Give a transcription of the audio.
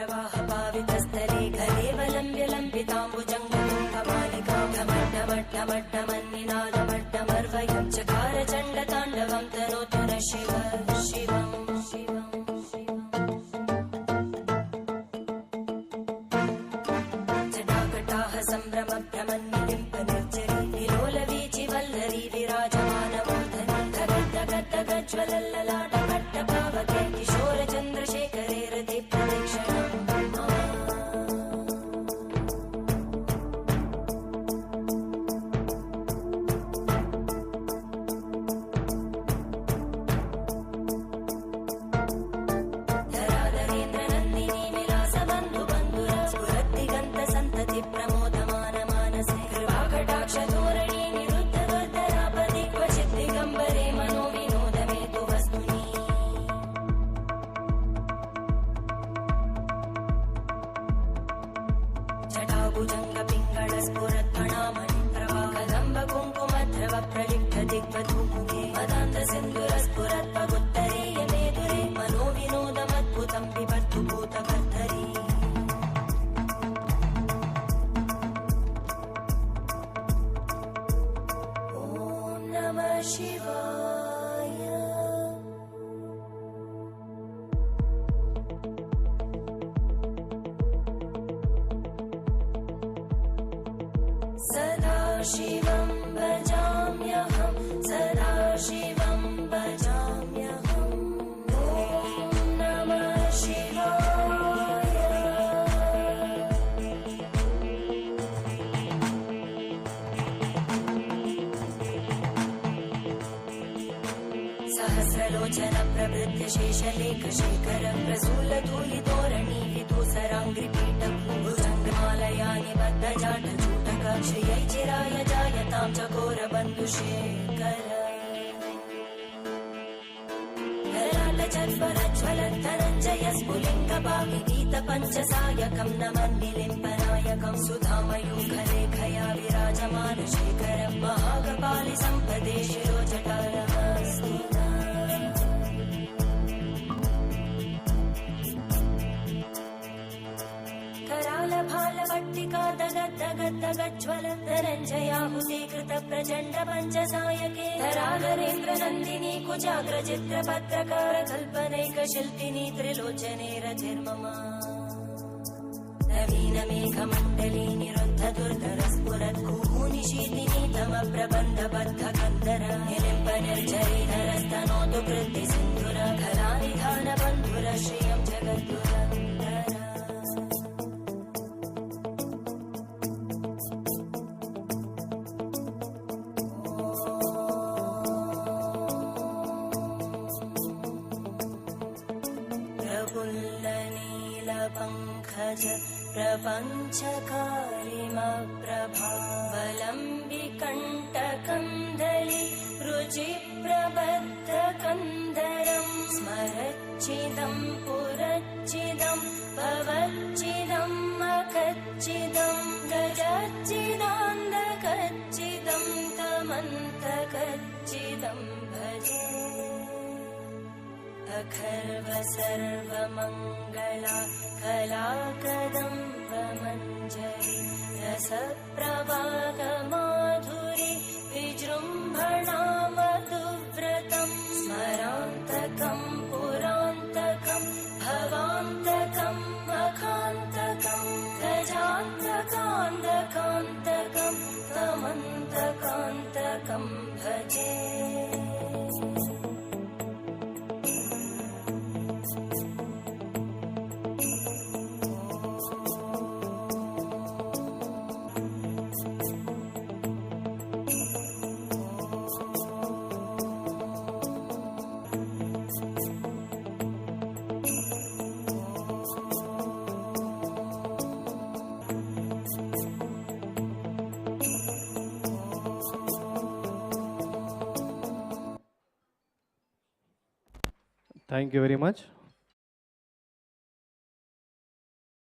प्रवाहपावितस्थले घलेवलम्ब्यलम्बिताम्बुजङ्गमट्टमट्टमट्टमन्निनादमट्टमर्वयं चकार चण्डताण्डवं तनोतु न शिव शिवम् जटाकटाह सम्भ्रमभ्रमन्निलिम्पनिर्जरी विलोलवीचिवल्लरी विराजमानमूर्धनि धगद्धगद्धगज्ज्वलल्ललाटपट्टपावके किशोरचन्द्रशेखरे रति प्रदक्षिणम् धराधरेन्द्रनन्दिनी विलासबन्धुबन्धुर स्फुरद्दिगन्तसन्तति प्रमोदमानमानसे कृपाकटाक्षधोरणी निरुद्धदुर्धरापदि क्वचित् दिगम्बरे मनोविनोदमेतु वस्तुनि जटाभुजङ्गपिङ्गळस्फुरत्फणामणि प्रवाहकदम्बकुङ्कुमद्रव प्रलिप्तदिग्वधूमुखे मदान्तसिन्धुरस्फुरत्पगुत्तरीय मेदुरे मनोविनोदमद्भुतं बिभर्तु भूतकर्तरी ॐ नमः शिवाय सदाशिवं भजाम्यहं सदाशिवं भजाम्यहम् ॐ नमः शिवाय सहस्रलोचन प्रभृत्य शेषलेखशेखर प्रसूलधूलितोरणी विदूसराङ्घ्रिपीठभुजङ्गमालयानि बद्धजाटचूटक श्रियै चिराय जायतां चकोरबन्धुशेखर ललाटचत्वरज्ज्वलद्धनञ्जय स्फुलिङ्गपाविनीतपञ्चसायकं नमन्निलिम्पनायकं सुधामयूखलेखया विराजमानशेखर महाकपालि सम्पदे शिरोजटारमस्तु करालभालवट्टिका दगद्धगद्धगज्ज्वल धनञ्जयाहुते कृतप्रचण्ड पञ्चसायके धराधरेन्द्रनन्दिनी कुजाग्रचित्रपत्रकार कल्पनैकशिल्पिनी त्रिलोचने रतिर्मम नवीनमेघमण्डली निरुद्धदुर्धरस्फुरद्भूनिशीतिनी तमप्रबन्धबद्धकन्दर निलिम्पनिर्झरीधरस्तनोतु कृद्धिसिन्धुर खलानिधानबन्धुर श्रियं जगद्दुरन्दर प्रफुल्लनीलपङ्कज प्रपञ्चकारिमप्रभावलम्बिकण्टकन्दलि रुचिप्रबद्धकन्दरं स्मरच्चिदं पुरच्चिदं भवच्चिदम् अकच्चिदं गजच्चिदान्धकच्चिदं तमन्तकच्चिदं भजे अखर्व सर्वमङ्गला कलाकदम्बमञ्जरी रसप्रवाहमाधुरी विजृम्भणा मधुव्रतं स्मरान्तकं पुरान्तकं भवान्तकं मखान्तकं गजान्तकान्तकान्तकं तमन्तकान्तकं भजे ಥ್ಯಾಂಕ್ ಯು ವೆರಿ ಮಚ್.